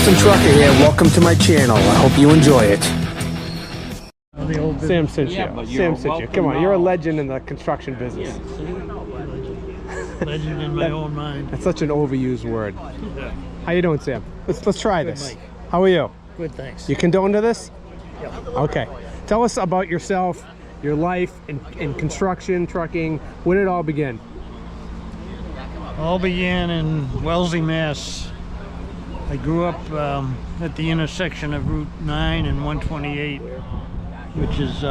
Rockbustin trucker here. Welcome to my channel. I hope you enjoy it. Sam Sicchio. Sam Sicchio. Come on, you're a legend in the construction business. Legend in my own mind. That's such an overused word. Yeah. How you doing, Sam? Let's try Good, this. Mike. How are you? Good, thanks. You condone to this? Yeah. Okay. Tell us about yourself, your life in construction, trucking. When did it all begin? All began in Wellesley, Mass. I grew up at the intersection of Route 9 and 128, which is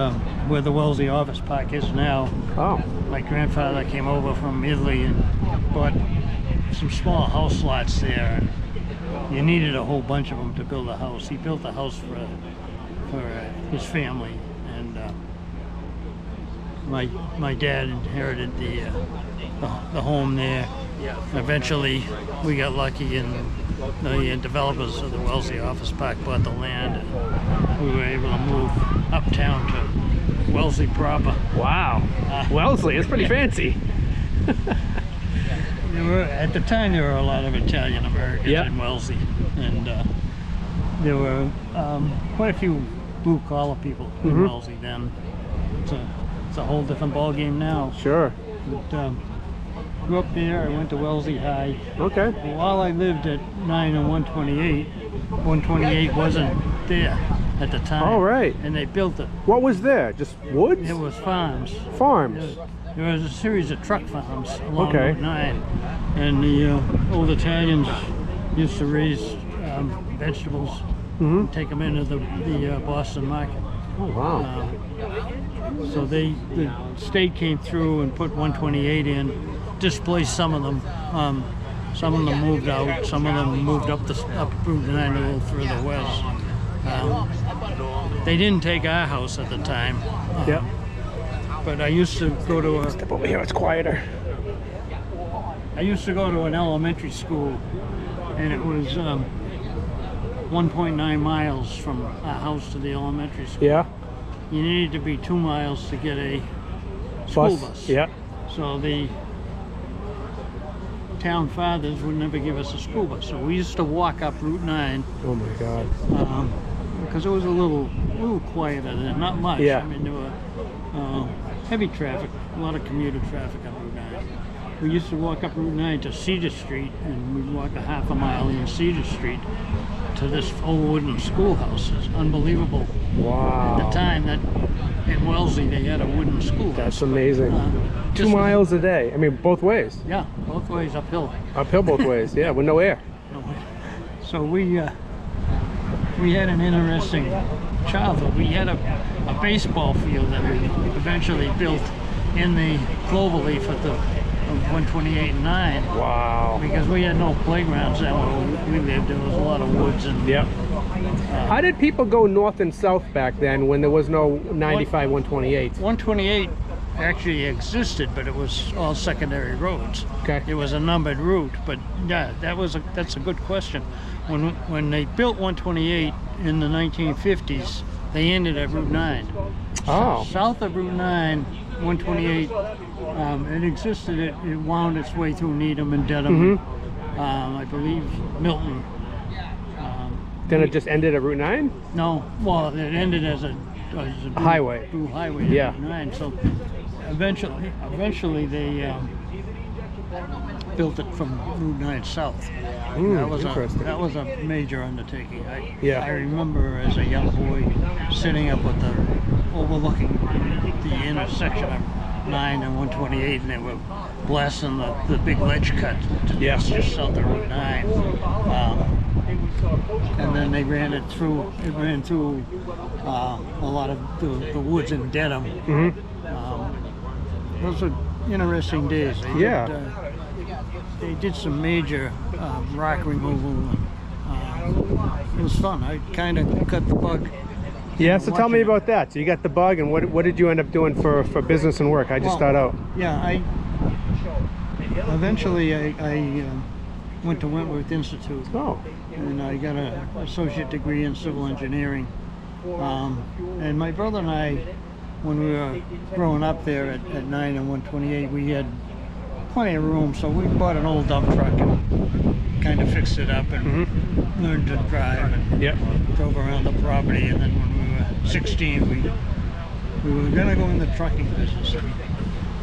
where the Wellesley office park is now. Oh. My grandfather came over from Italy and bought some small house lots there. You needed a whole bunch of them to build a house. He built a house for his family, and my dad inherited the home there. Eventually, we got lucky, and the developers of the Wellesley office park bought the land, and we were able to move uptown to Wellesley proper. Wow. Wellesley, it's pretty fancy. At the time, there were a lot of Italian Americans in Wellesley, and there were quite a few blue-collar people in Wellesley then. It's a whole different ballgame now. Sure. But, grew up there. I went to Wellesley High. Okay. While I lived at 9 and 128 wasn't there at the time. All right. And they built it. What was there? Just woods? It was farms. Farms. There was a series of truck farms along Route 9, and the old Italians used to raise vegetables and take them into the Boston market. Oh, wow. So the state came through and put 128 in, displaced some of them. Some of them moved out. Some of them moved up Route 9 a little further west. They didn't take our house at the time. But I used to go to a... Step over here, it's quieter. I used to go to an elementary school, and it was 1.9 miles from our house to the elementary school. Yeah. You needed to be 2 miles to get a school bus. Yeah. So the town fathers would never give us a school bus. So we used to walk up Route 9. Oh my God. Because it was a little quieter then, not much. Yeah. I mean, there were heavy traffic, a lot of commuter traffic on Route 9. We used to walk up Route 9 to Cedar Street, and we'd walk a half a mile in Cedar Street to this old wooden schoolhouse. It's unbelievable. Wow. At the time, that in Wellesley they had a wooden schoolhouse. That's amazing. 2 miles a day. I mean, both ways. Yeah, both ways uphill. Uphill both ways. Yeah, with no air. So we had an interesting childhood. We had a baseball field that we eventually built in the cloverleaf of 128 and 9. Wow. Because we had no playgrounds then where we lived. There was a lot of woods and... Yep. How did people go north and south back then when there was no 95, 128? 128 actually existed, but it was all secondary roads. Okay. It was a numbered route, but yeah, that's a good question. When they built 128 in the 1950s, they ended at Route 9. Oh. South of Route 9, 128, it existed. It wound its way through Needham and Dedham. I believe Milton. Then it just ended at Route 9? No, well, it ended as a highway. Through highway. Yeah. Route 9. So eventually they built it from Route 9 south. That was a major undertaking. I remember as a young boy sitting up with overlooking the intersection of 9 and 128, and they were blasting the big ledge cut just south of Route 9. And then they ran it through. It ran through a lot of the woods in Dedham. Those were interesting days. They did some major rock removal. It was fun. I kind of got the bug. Yeah, so tell me about that. So you got the bug, and what did you end up doing for business and work? I just start out. Yeah, eventually I went to Wentworth Institute. Oh. And I got an associate degree in civil engineering. And my brother and I, when we were growing up there at 9 and 128, we had plenty of room, so we bought an old dump truck and kind of fixed it up and learned to drive and drove around the property. And then when we were 16, we were going to go in the trucking business. And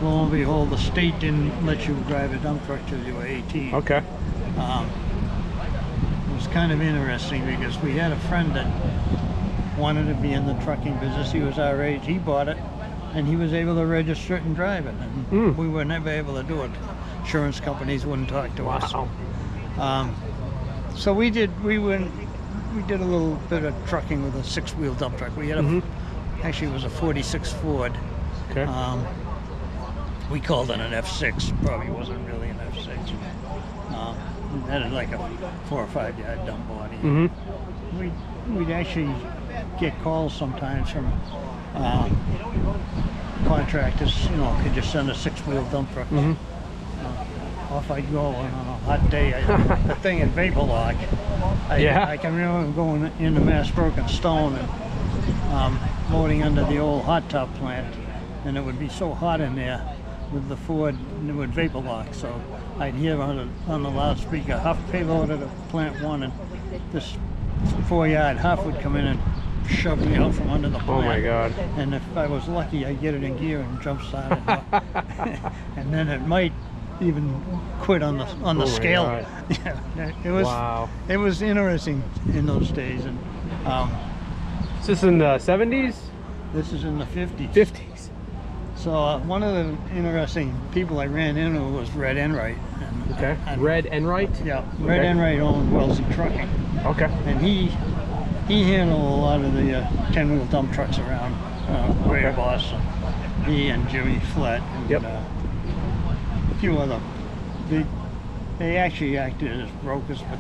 lo and behold, the state didn't let you drive a dump truck till you were 18. Okay. It was kind of interesting because we had a friend that wanted to be in the trucking business. He was our age. He bought it, and he was able to register it and drive it. And we were never able to do it. Insurance companies wouldn't talk to us. So we did a little bit of trucking with a 6-wheel dump truck. We had actually it was a 46 Ford. Okay. We called it an F6. Probably wasn't really an F6. It had like a 4 or 5 yard dump body. We'd actually get calls sometimes from contractors. You know, could you send a 6-wheel dump truck? Off I'd go on a hot day. The thing at Vapor Lock. I can remember going into Mass Broken Stone and loading under the old hot top plant, and it would be so hot in there with the Ford, and it would vapor lock. So I'd hear on the loudspeaker, Huff payloaded at plant 1, and this 4-yard Huff would come in and shove me out from under the plant. Oh my God. And if I was lucky, I'd get it in gear and jump start it. And then it might even quit on the scale. Yeah, it was. Wow. It was interesting in those days. And is this in the 70s? This is in the 50s. 50s. So one of the interesting people I ran into was Red Enright. Okay. Red Enright? Yeah. Red Enright owned Wellesley Trucking. Okay. And he handled a lot of the 10-wheel dump trucks around Greater Boston. He and Jimmy Flett and a few other. They actually acted as brokers, but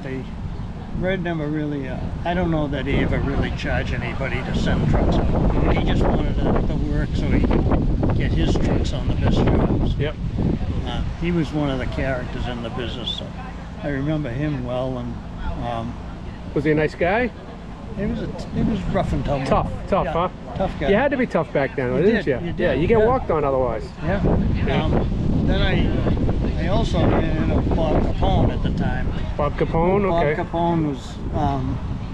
Red never really. I don't know that he ever really charged anybody to send trucks out. He just wanted to work so he could get his trucks on the best jobs. Yep. He was one of the characters in the business, so I remember him well. And was he a nice guy? He was rough and tumble. Tough, yeah, huh? Tough guy. You had to be tough back then, didn't you? You did. Yeah, you get walked on otherwise. Yeah. Then I also ran into Bob Capone at the time. Bob Capone, okay. Bob Capone was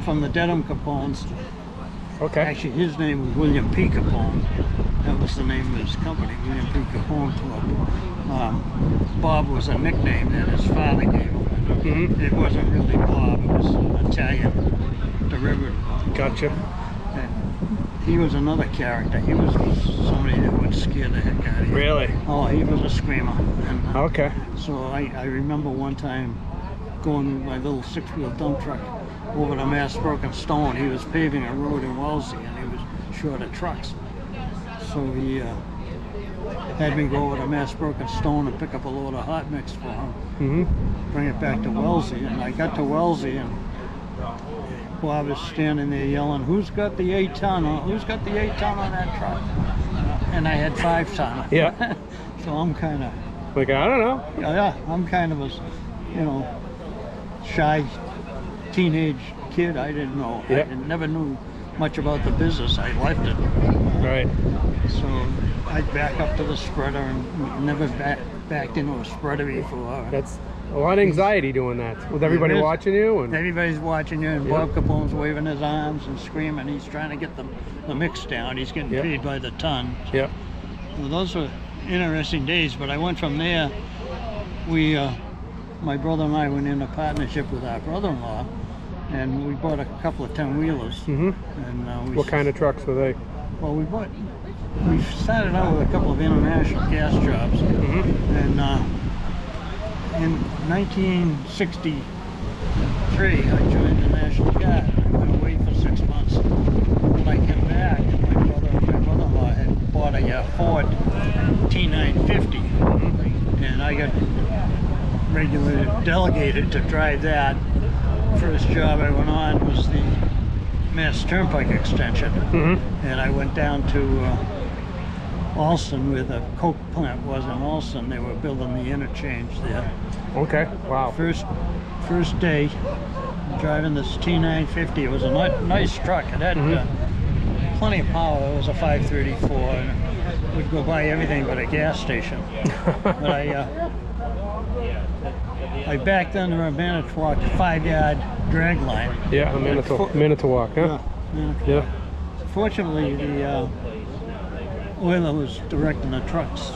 from the Dedham Capones. Okay. Actually, his name was William P. Capone. That was the name of his company, William P. Capone Club. Bob was a nickname that his father gave him. It wasn't really Bob, it was an Italian derivative. Gotcha. And he was another character. He was somebody that would scare the heck out of you. Really? Oh, he was a screamer. And, okay. So I remember one time going with my little 6-wheel dump truck over to Mass Broken Stone. He was paving a road in Wellesley, and he was short of trucks. So he had me go over to Mass Broken Stone and pick up a load of hot mix for him, bring it back to Wellesley. And I got to Wellesley, and Bob is standing there yelling, "Who's got the 8-ton on? Who's got the 8-ton on that truck?" And I had 5-ton. Yeah. So I'm kind of like, I don't know. Yeah, I'm kind of a, shy teenage kid. I didn't know. Yep. I never knew much about the business. I left it. Right. So I'd back up to the spreader and never backed into a spreader before. That's a lot of anxiety doing that. With everybody watching you? And everybody's watching you, and Bob Capone's waving his arms and screaming. He's trying to get the mix down. He's getting paid by the ton. Yep. So those were interesting days, but I went from there. My brother and I went into partnership with our brother-in-law, and we bought a couple of 10-wheelers. And what kind of trucks were they? Well, we started out with a couple of international gas jobs, and in 1963 I joined the National Guard. I went away for 6 months. When I came back, my brother-in-law had bought a Ford T950, and I got delegated to drive that. First job I went on was the Mass Turnpike extension, and I went down to Alston, where the Coke plant was in Alston. They were building the interchange there. Okay, wow. First day driving this T950. It was a nice truck. It had plenty of power. It was a 534, and it would go by everything but a gas station. But I backed under a Manitowoc 5-yard drag line. Yeah, a Manitowoc, huh? Yeah. Fortunately, the oiler was directing the trucks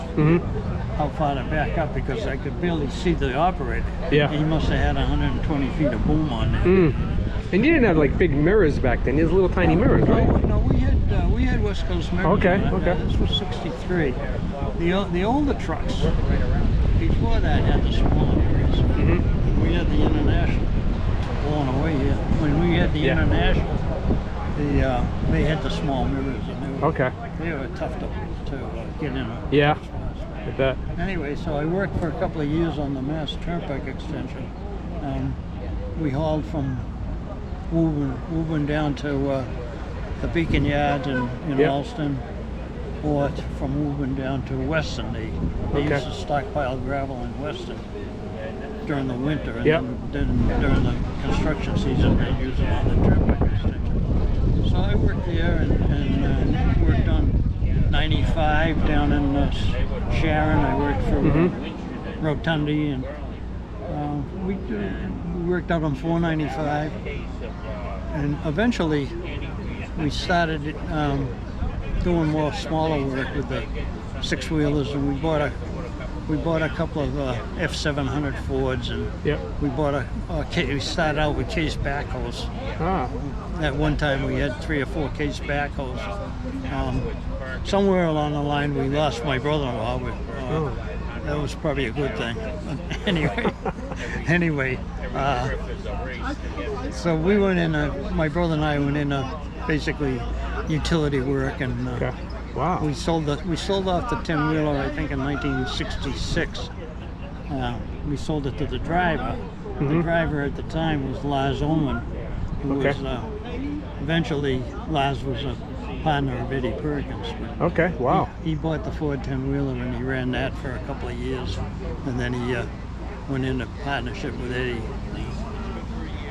how far to back up, because I could barely see the operator. Yeah. He must have had 120 feet of boom on there. And you didn't have like big mirrors back then. You had little tiny mirrors, right? No, we had West Coast mirrors. Okay. This was 63. The older trucks before that had the smaller mirrors. We had the International blowing away here. When we had the International, they had the small mirrors, and they were tough to get in. Yeah, I bet. Anyway, so I worked for a couple of years on the Mass Turnpike extension. We hauled from Woburn down to the Beacon Yards in Alston, or from Woburn down to Weston. They used to stockpile gravel in Weston during the winter, and then during the construction season they use it on the turnpike extension. So I worked there and worked on 95 down in Sharon. I worked for Rotundi, and we worked out on 495, and eventually we started doing more smaller work with the 6-wheelers, and we bought a couple of F700 Fords, and we bought we started out with case backhoes. At one time we had 3 or 4 case backhoes. Somewhere along the line we lost my brother-in-law. That was probably a good thing. Anyway, so we went in. My brother and I went in basically utility work, and wow. We sold off the 10-wheeler, I think, in 1966. We sold it to the driver. The driver at the time was Lars Ullman, who was eventually Lars was a partner of Eddie Perkins. Okay, wow. He bought the Ford 10-wheeler and he ran that for a couple of years, and then he went into partnership with Eddie.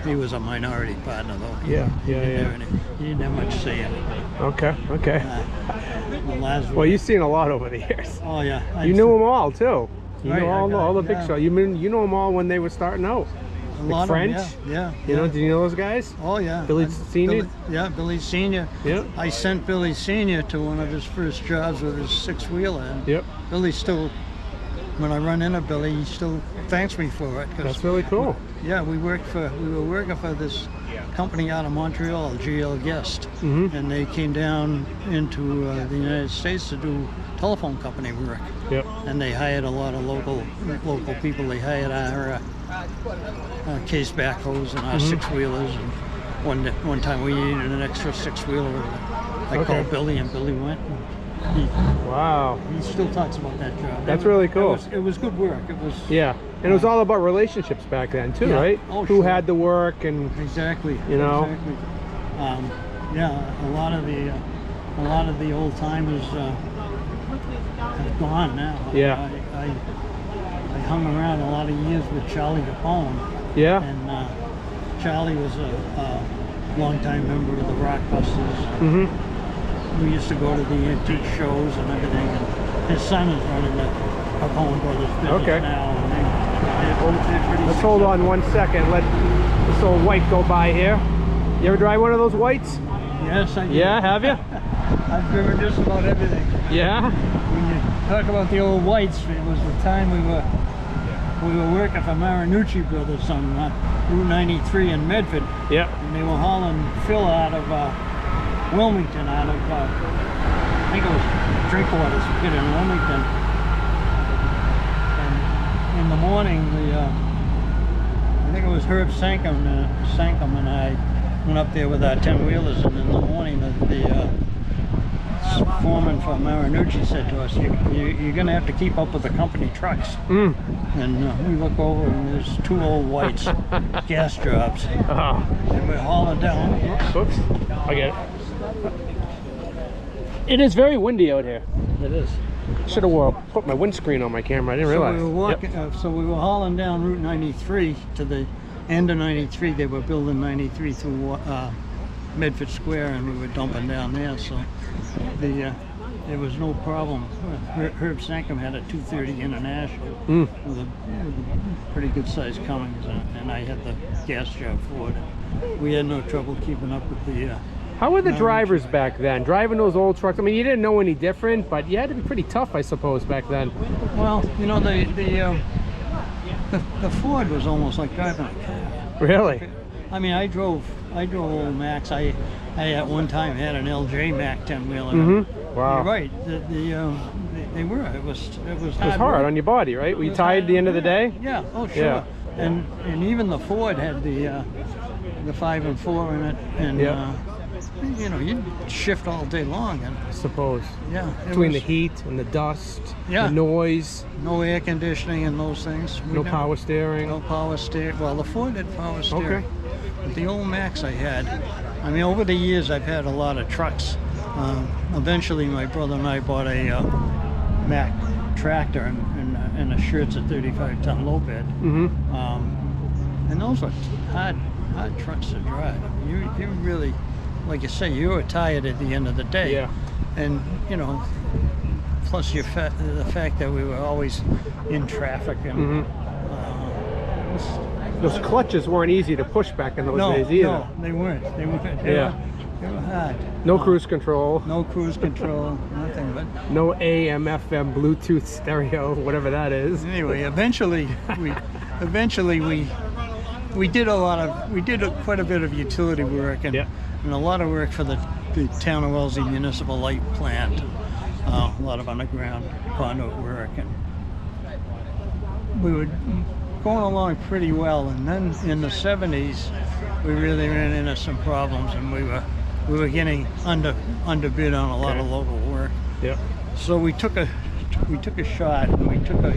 He was a minority partner, though. He didn't have much say in it. Okay. Well, you've seen a lot over the years. Oh yeah. You knew them all too. You know all the big yeah. shows. You know them all when they were starting out. A lot French. of them, yeah. You know, did you know those guys? Oh yeah. Billy Senior. Billy Senior. Yep. I sent Billy Senior to one of his first jobs with his 6-wheeler, and Billy still, when I run into Billy, he still thanks me for it. That's really cool. Yeah, we were working for this company out of Montreal, GL Guest, and they came down into the United States to do telephone company work. Yep. And they hired a lot of local people. They hired our case backhoes and our 6-wheelers. And one time we needed an extra 6-wheeler. I called Billy, and Billy went. Wow. He still talks about that job. That's really cool. It was good work. It was. Yeah. And it was all about relationships back then too, right? Oh, Who had the work and exactly. You know. Exactly. A lot of the old timers have gone now. Yeah. I hung around a lot of years with Charlie Capone. Yeah. And Charlie was a longtime member of the Rockbusters. We used to go to the antique shows and everything. And his son is running the Capone Brothers business now. And let's hold on 1 second. Let this old white go by here. You ever drive one of those whites? Yes, I do. Yeah, have you? I've driven just about everything. Yeah? When you talk about the old whites, it was the time we were working for Marinucci Brothers on Route 93 in Medford. Yeah. And they were hauling fill out of Wilmington, out of I think it was Drinkwater's pit in Wilmington. And in the morning, I think it was Herb Sankum and I went up there with our 10-wheelers, and in the morning the foreman from Marinucci said to us, you're going to have to keep up with the company trucks. And we look over, and there's 2 old whites, gas jobs, and we're hauling down. Oops, I get it. It is very windy out here. It is. Should have put my windscreen on my camera. I didn't realize. We were walking, so we were hauling down Route 93 to the end of 93. They were building 93 through Medford Square, and we were dumping down there. So it was no problem. Herb Sankum had a 230 International with a pretty good sized Cummins, and I had the gas job Ford. We had no trouble keeping up with the. How were the drivers back then? Driving those old trucks. I mean, you didn't know any different, but you had to be pretty tough, I suppose, back then. Well, you know, the Ford was almost like driving a car. Really? I mean, I drove old Macs. I at one time had an LJ Mac 10-wheeler. Wow. You're right. They were. It was hard on your body, right? Were you tired at the end of the day? Yeah. Oh, sure. Yeah. And even the Ford had the 5 and 4 in it, and you know, you'd shift all day long. And I suppose. Yeah. Between the heat and the dust, the noise. No air conditioning and those things. No power steering. No power steering. Well, the Ford had power steering. Okay. But the old Macs I had, I mean, over the years I've had a lot of trucks. Eventually my brother and I bought a Mac tractor and a Schertz at 35-ton low bed. And those were hard trucks to drive. You really, like you say, you were tired at the end of the day. Yeah. And, you know, plus the fact that we were always in traffic. And those clutches weren't easy to push back in those days either. No, they weren't. They were hard. No cruise control. No cruise control, nothing but... No AM, FM, Bluetooth, stereo, whatever that is. Anyway, eventually we did quite a bit of utility work and a lot of work for the town of Wellesley Municipal Light Plant. A lot of underground conduit work, and we were going along pretty well. And then in the 70s, we really ran into some problems, and we were getting underbid on a lot of local work. Yeah. So we took a shot, and we took a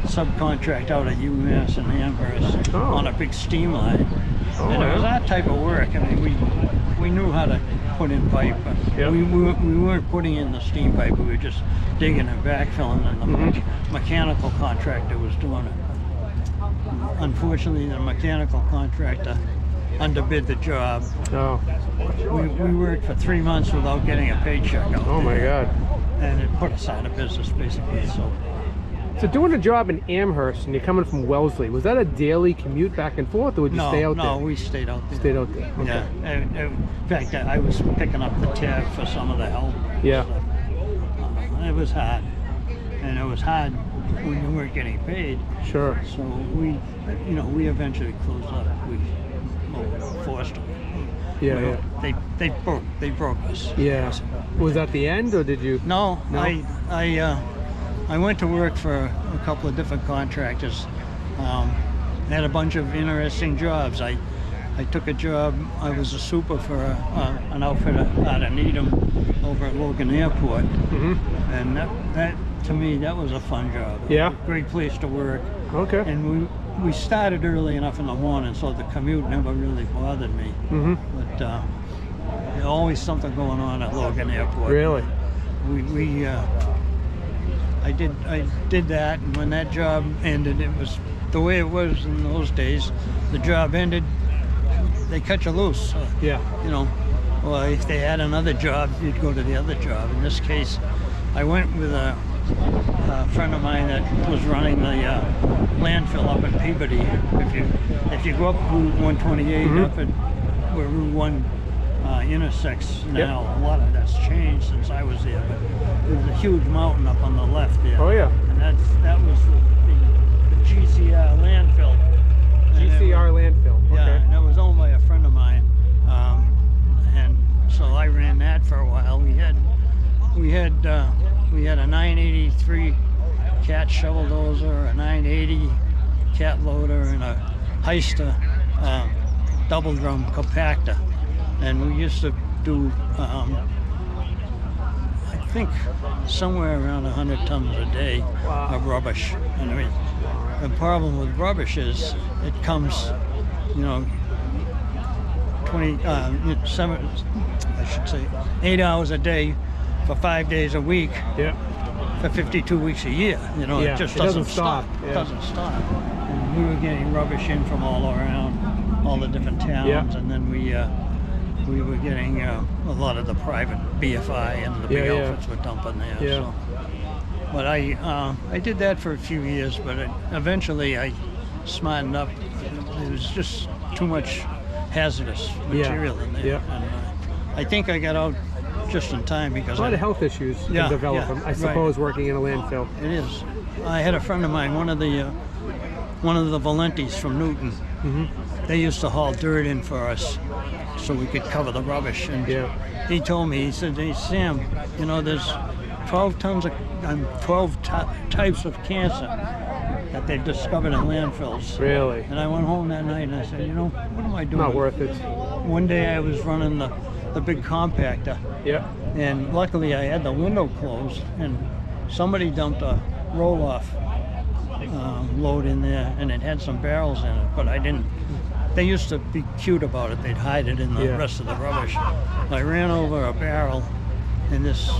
subcontract out of UMass in Amherst on a big steam line. And it was that type of work. I mean, we knew how to put in pipe, but we weren't putting in the steam pipe. We were just digging and backfilling, and the mechanical contractor was doing it. Unfortunately, the mechanical contractor underbid the job. We worked for 3 months without getting a paycheck out Oh my God. And it put us out of business, basically. So doing a job in Amherst and you're coming from Wellesley, was that a daily commute back and forth, or would you stay out there? No, we stayed out there. Stayed out there. Okay. Yeah. And in fact, I was picking up the tab for some of the help. Yeah. It was hard, and it was hard when you weren't getting paid. Sure. So we eventually closed up. We forced them. Yeah. They broke us. Yeah. Was that the end, or did you? No. I went to work for a couple of different contractors. Had a bunch of interesting jobs. I took a job. I was a super for an outfit out of Needham over at Logan Airport, and that to me that was a fun job. Yeah. Great place to work. Okay. And we started early enough in the morning, so the commute never really bothered me. But there's always something going on at Logan Airport. Really? I did that, and when that job ended, it was the way it was in those days. The job ended, they cut you loose. Yeah. You know, well, if they had another job, you'd go to the other job. In this case, I went with a friend of mine that was running the landfill up in Peabody. If you go up Route 128 up at where Route 1 intersects now, a lot of that's changed since I was there. But there's a huge mountain up on the left there. Oh yeah. And that was the GCR landfill. GCR landfill. Okay. Yeah, and it was owned by a friend of mine, and so I ran that for a while. We had a 983 cat shovel dozer, a 980 cat loader, and a Heister double drum compactor, and we used to do I think somewhere around 100 tons a day of rubbish. And I mean, the problem with rubbish is it comes, 8 hours a day for 5 days a week. Yeah. For 52 weeks a year. It just doesn't stop. It doesn't stop. And we were getting rubbish in from all around, all the different towns, and then we we were getting a lot of the private BFI and the big outfits were dumping there. So. But I did that for a few years, but eventually I smartened up. It was just too much hazardous material in there. And I think I got out just in time because a lot of health issues can develop, I suppose, working in a landfill. It is. I had a friend of mine, one of the Valentis from Newton. They used to haul dirt in for us so we could cover the rubbish. And he told me, he said, "Hey Sam, you know, there's 12 types of cancer that they've discovered in landfills." Really? And I went home that night and I said, you know, what am I doing? Not worth it. One day I was running the big compactor. And luckily I had the window closed and somebody dumped a roll-off load in there and it had some barrels in it, but I didn't. They used to be cute about it. They'd hide it in the rest of the rubbish. I ran over a barrel and this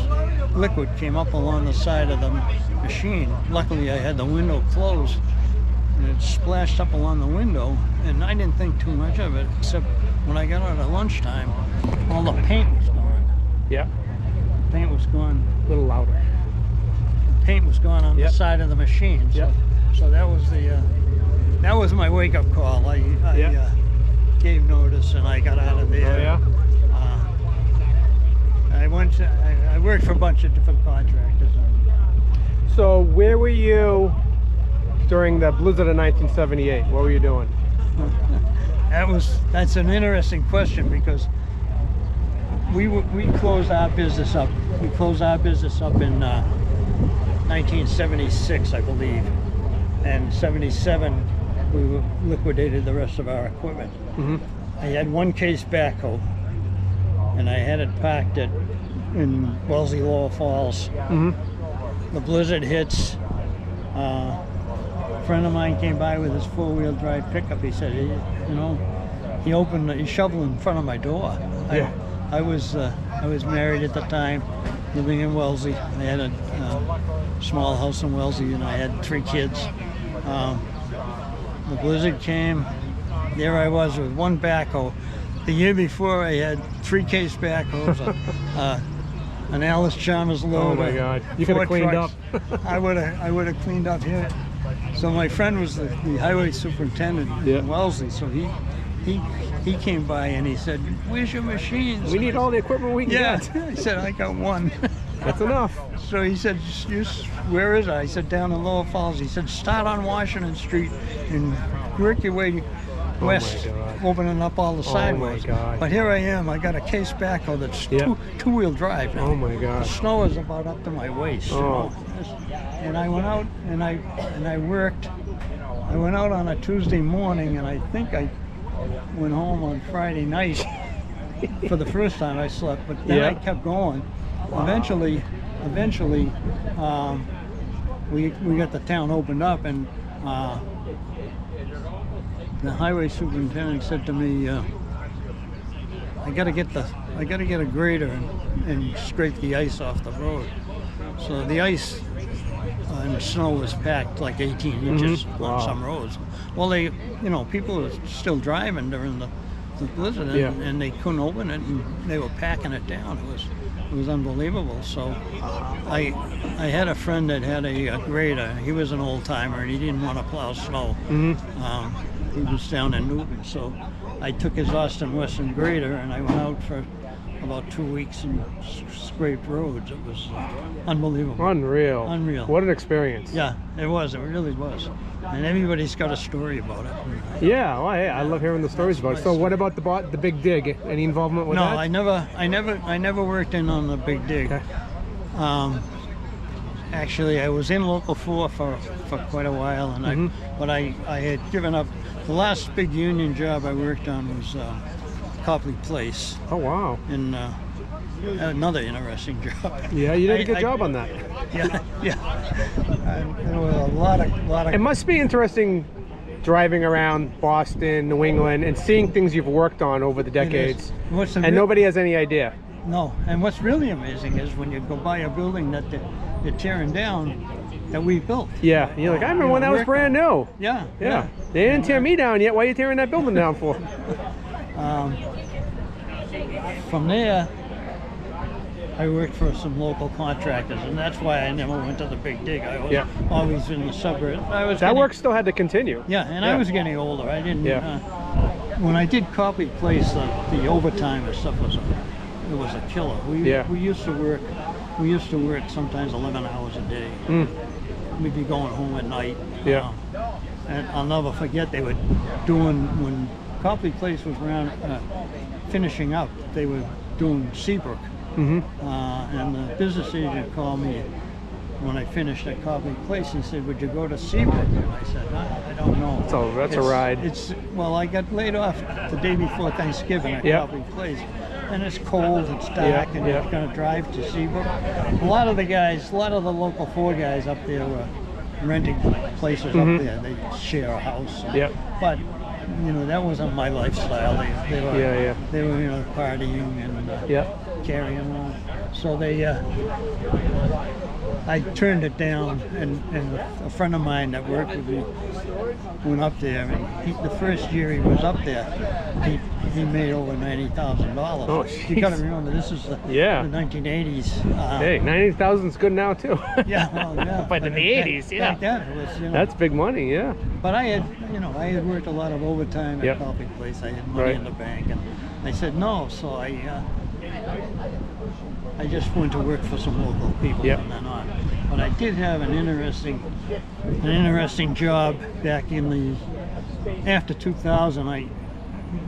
liquid came up along the side of the machine. Luckily I had the window closed and it splashed up along the window and I didn't think too much of it, except when I got out at lunchtime, all the paint was gone. The paint was gone. A little louder. The paint was gone on the side of the machine. So that was that was my wake-up call. I gave notice and I got out of there. I worked for a bunch of different contractors. So where were you during the blizzard of 1978? What were you doing? That's an interesting question because we closed our business up. We closed our business up in 1976, I believe, and 77 we liquidated the rest of our equipment. I had one case backhoe, and I had it parked in Wellesley, Lower Falls. The blizzard hits. A friend of mine came by with his four-wheel drive pickup. He said, you know, he shoveled in front of my door. I was married at the time, living in Wellesley. I had a small house in Wellesley, and I had 3 kids. The blizzard came. There I was with one backhoe. The year before, I had 3 case backhoes, an Alice Chalmers loader. Oh my God! You could have cleaned up. I would have cleaned up here. So my friend was the highway superintendent in Wellesley. So he came by and he said, "Where's your machines?" We need all the equipment we can get. I said, "I got one." That's enough. So he said, "Where is it?" I said, "Down in Lower Falls." He said, "Start on Washington Street and work your way west, opening up all the sidewalks." But here I am. I got a case backhoe that's two-wheel drive now. Oh my God! The snow is about up to my waist. You know? And I went out and I worked. I went out on a Tuesday morning, and I think I went home on Friday night. For the first time I slept, but then I kept going. Eventually, we got the town opened up, and the highway superintendent said to me, "I got to get a grader and scrape the ice off the road." So the ice and the snow was packed like 18 inches on some roads. Well, people were still driving during the blizzard, and they couldn't open it, and they were packing it down. It was unbelievable. So I had a friend that had a grader. He was an old timer, and he didn't want to plow snow. He was down in Newton, so I took his Austin Western grader, and I went out for about 2 weeks and scraped roads. It was unbelievable. Unreal. What an experience. Yeah, it was. It really was. And everybody's got a story about it. Yeah, well, hey, I love hearing the stories about it. So what about the big dig? Any involvement with that? No, I never worked in on the big dig. Okay. Actually, I was in Local 4 for quite a while, and but I had given up. The last big union job I worked on was Copley Place. Oh wow! And another interesting job. Yeah, you did a good job on that. Yeah. There were a lot of. It must be interesting driving around Boston, New England, and seeing things you've worked on over the decades, and nobody has any idea. No, and what's really amazing is when you go by a building that they're tearing down, that we built. Yeah, and you're like, I remember when that was brand new. Yeah. They didn't tear me down yet. Why are you tearing that building down for? from there, I worked for some local contractors, and that's why I never went to the big dig. I was always in the suburbs. That work still had to continue. Yeah, and I was getting older. I didn't. When I did copy place, the overtime and stuff was a killer. We used to work. We used to work sometimes 11 hours a day. We'd be going home at night. And I'll never forget, they were doing, when Copley Place was around finishing up, they were doing Seabrook. And the business agent called me when I finished at Copley Place and said, would you go to Seabrook? And I said, I don't know. So that's a ride. Well, I got laid off the day before Thanksgiving at Copley Place. And it's cold, it's dark, and you're going to drive to Seabrook. A lot of the local 4 guys up there were renting places up there. They share a house. But you know, that wasn't my lifestyle. They were you know, partying and carrying on. So I turned it down, and a friend of mine that worked with me went up there, and the first year he was up there, he made over $90,000. Oh, you got to remember, this is the 1980s. Hey, $90,000 is good now too. But in the 80s, back then it was, you know, that's big money, But I had worked a lot of overtime at Copley Place. I had money in the bank, and I said no, so I just went to work for some local people from then on. But I did have an interesting job back in the after 2000. I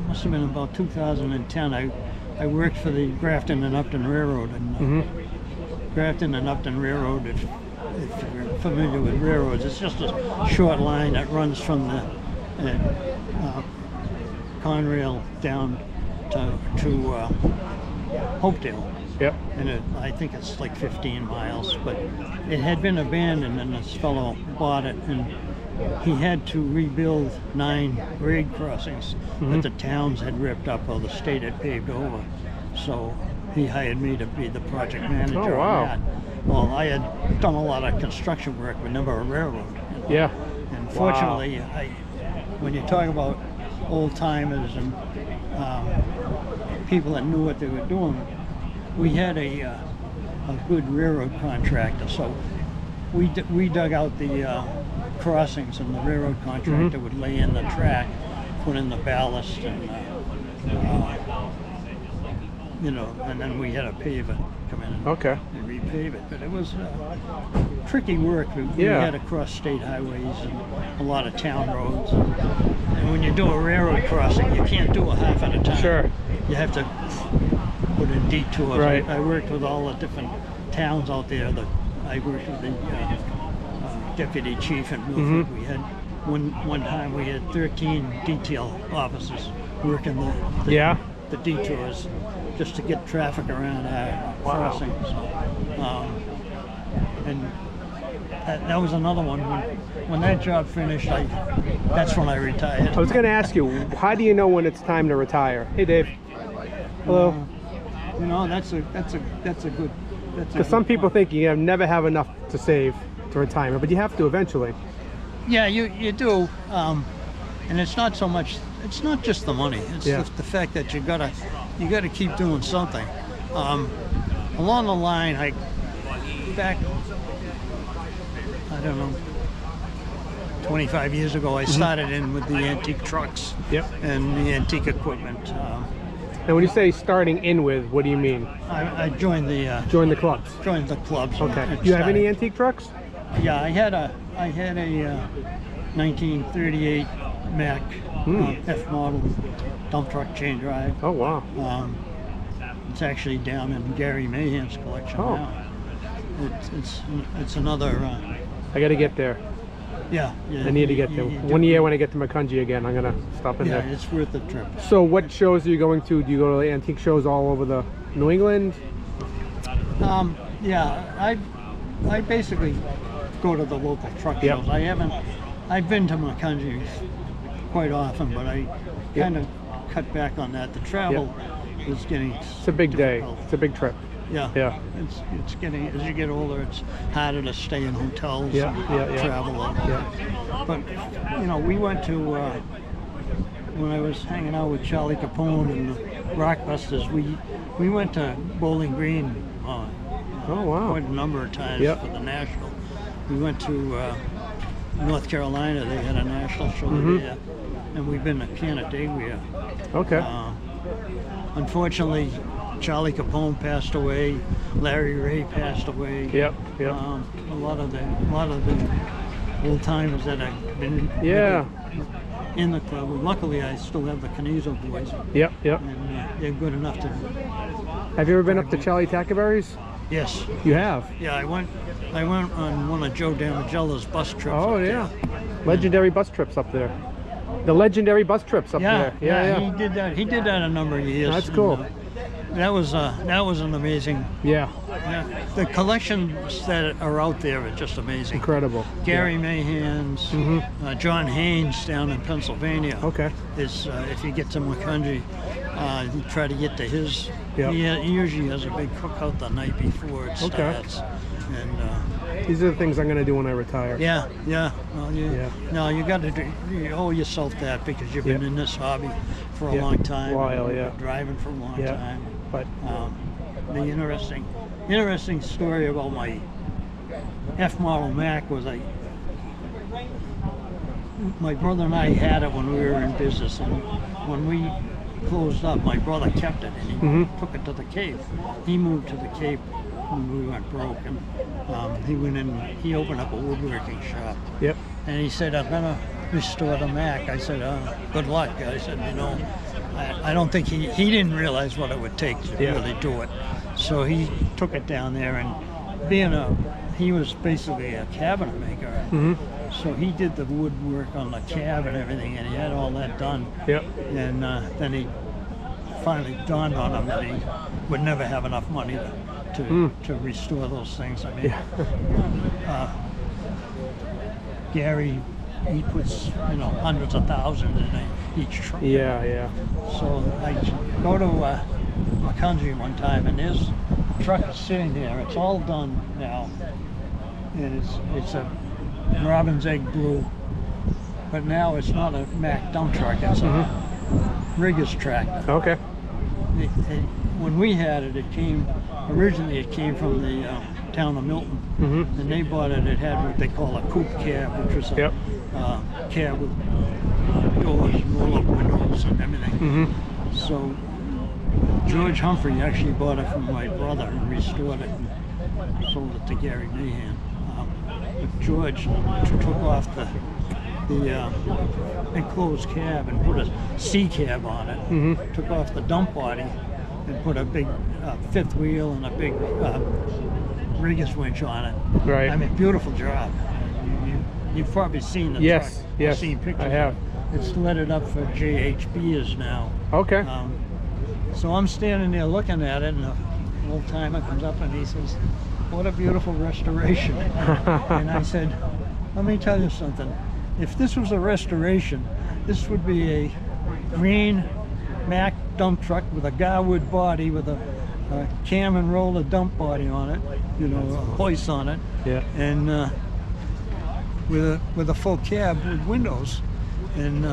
must have been about 2010. I worked for the Grafton and Upton Railroad, and Grafton and Upton Railroad. If you're familiar with railroads, it's just a short line that runs from the Conrail down to Hopedale. And I think it's like 15 miles, but it had been abandoned, and this fellow bought it, and he had to rebuild 9 grade crossings that the towns had ripped up or the state had paved over. So he hired me to be the project manager on that. Well, I had done a lot of construction work, but never a railroad. And fortunately, when you talk about old timers and people that knew what they were doing, we had a good railroad contractor, so we dug out the crossings, and the railroad contractor would lay in the track, put in the ballast, and you know, and then we had a paver come in and repave it. But it was tricky work. We had to cross state highways and a lot of town roads. And when you do a railroad crossing, you can't do a half at a time. You have to put in detours. I worked with all the different towns out there. I worked with the deputy chief in Milford. We had one time we had 13 detail officers working the detours just to get traffic around our crossings. And that was another one. When that job finished, that's when I retired. I was going to ask you, how do you know when it's time to retire? Hey, Dave. Hello. You know, that's a good. Because some people think you never have enough to save to retirement, but you have to eventually. Yeah, you do, and it's not so much. It's not just the money. It's the fact that you gotta keep doing something. Along the line, back, I don't know, 25 years ago, I started in with the antique trucks and the antique equipment. And when you say starting in with, what do you mean? I joined the clubs. Joined the clubs. Okay. Do you have any antique trucks? Yeah, I had a 1938 Mack F model dump truck chain drive. Oh wow. It's actually down in Gary Mahan's collection now. It's another. I got to get there. Yeah, I need to get there. One year when I get to Macungie again, I'm gonna stop in there. Yeah, it's worth the trip. So what shows are you going to? Do you go to the antique shows all over the New England? Yeah, I basically go to the local truck shows. I've been to Macungie quite often, but I kind of cut back on that. The travel is getting It's a big difficult. day. It's a big trip. Yeah. It's getting, as you get older, it's harder to stay in hotels and travel. But you know, we went to when I was hanging out with Charlie Capone and Rockbusters. We went to Bowling Green Oh wow! quite a number of times for the national. We went to North Carolina. They had a national show there, and we've been to Canandaigua. Okay. Unfortunately, Charlie Capone passed away. Larry Ray passed away. Yep. A lot of the old timers that have been in the club. Luckily, I still have the Canizo boys. Yep. And they're good enough to. Have you ever been up to Charlie Tackaberry's? Yes. You have? Yeah, I went on one of Joe Damagella's bus trips. Oh yeah, legendary bus trips up there. The legendary bus trips up there. Yeah. He did that. He did that a number of years. That's cool. That was an amazing. Yeah. The collections that are out there are just amazing. Incredible. Gary Mahan's, John Haynes down in Pennsylvania. Okay. Is if you get to McCungy, you try to get to his. Yep. He usually has a big cookout the night before it starts. And these are the things I'm going to do when I retire. Yeah. Well, no, you got to you owe yourself that because you've been in this hobby for a long time. Driving for a long time. But the interesting story about my F model Mac was my brother and I had it when we were in business, and when we closed up, my brother kept it and he took it to the Cape. He moved to the Cape when we went broke, and he went in. He opened up a woodworking shop. Yep. And he said, "I'm gonna restore the Mac." I said, "Good luck." I said, I don't think he didn't realize what it would take to really do it. So he took it down there, and he was basically a cabinet maker. So he did the woodwork on the cab and everything, and he had all that done. Yep. And then he finally dawned on him that he would never have enough money to restore those things. I mean, Gary, he puts hundreds of thousands in each truck. Yeah. So I go to McCungy one time, and his truck is sitting there. It's all done now, and it's a Robin's Egg blue, but now it's not a Mack dump truck. It's a rigger's tractor. Okay. When we had it, originally it came from the town of Milton, and they bought it. It had what they call a coupe cab, which was a cab with doors, roll-up windows, and everything. So George Humphrey actually bought it from my brother and restored it and sold it to Gary Mahan. George took off the enclosed cab and put a C cab on it. Took off the dump body and put a big fifth wheel and a big rigger's winch on it. Right. I mean, beautiful job. You've probably seen the truck. Yes. I've seen pictures. I have. It's lettered up for JHB now. Okay. So I'm standing there looking at it, and an old timer comes up and he says, "What a beautiful restoration." And I said, "Let me tell you something. If this was a restoration, this would be a green Mack dump truck with a Garwood body with a cam and roller dump body on it, a hoist on it, and with a full cab with windows." And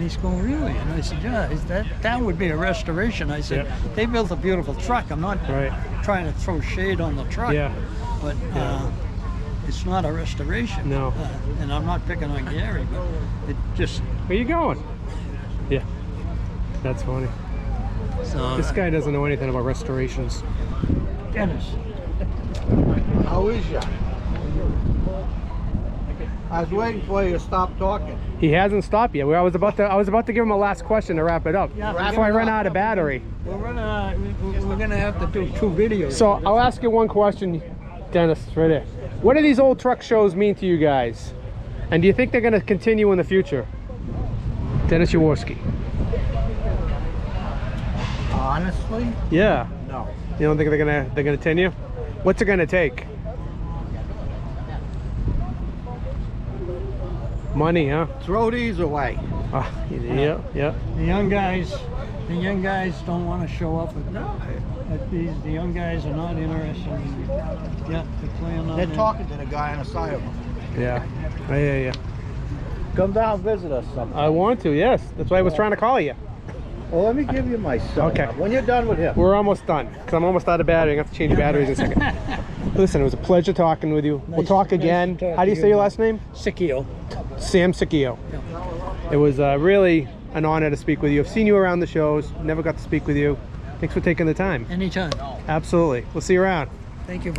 he's going, "Really?" And I said, "Yeah, that would be a restoration." I said, "They built a beautiful truck. I'm not trying to throw shade on the truck, but it's not a restoration." No. And I'm not picking on Gary, but it just... Where you going? Yeah. That's funny. So this guy doesn't know anything about restorations. Dennis. How is ya? I was waiting for you to stop talking. He hasn't stopped yet. I was about to give him a last question to wrap it up before I run out of battery. We're gonna have to do 2 videos. So I'll ask you one question, Dennis, right there. What do these old truck shows mean to you guys? And do you think they're gonna continue in the future? Dennis Jaworski. Honestly? Yeah. No. You don't think they're gonna continue? What's it gonna take? Money, huh? Throw these away. Yeah. The young guys don't want to show up at these. The young guys are not interested in. They're playing on. They're talking to the guy on the side of them. Yeah. I hear ya. Come down, visit us sometime. I want to. Yes. That's why I was trying to call you. Well, let me give you my cell. Okay. When you're done with him. We're almost done because I'm almost out of battery. I have to change batteries in a second. Listen, it was a pleasure talking with you. We'll talk again. How do you say your last name? Sicchio. Sam Sicchio. It was really an honor to speak with you. I've seen you around the shows. Never got to speak with you. Thanks for taking the time. Anytime. Absolutely. We'll see you around. Thank you.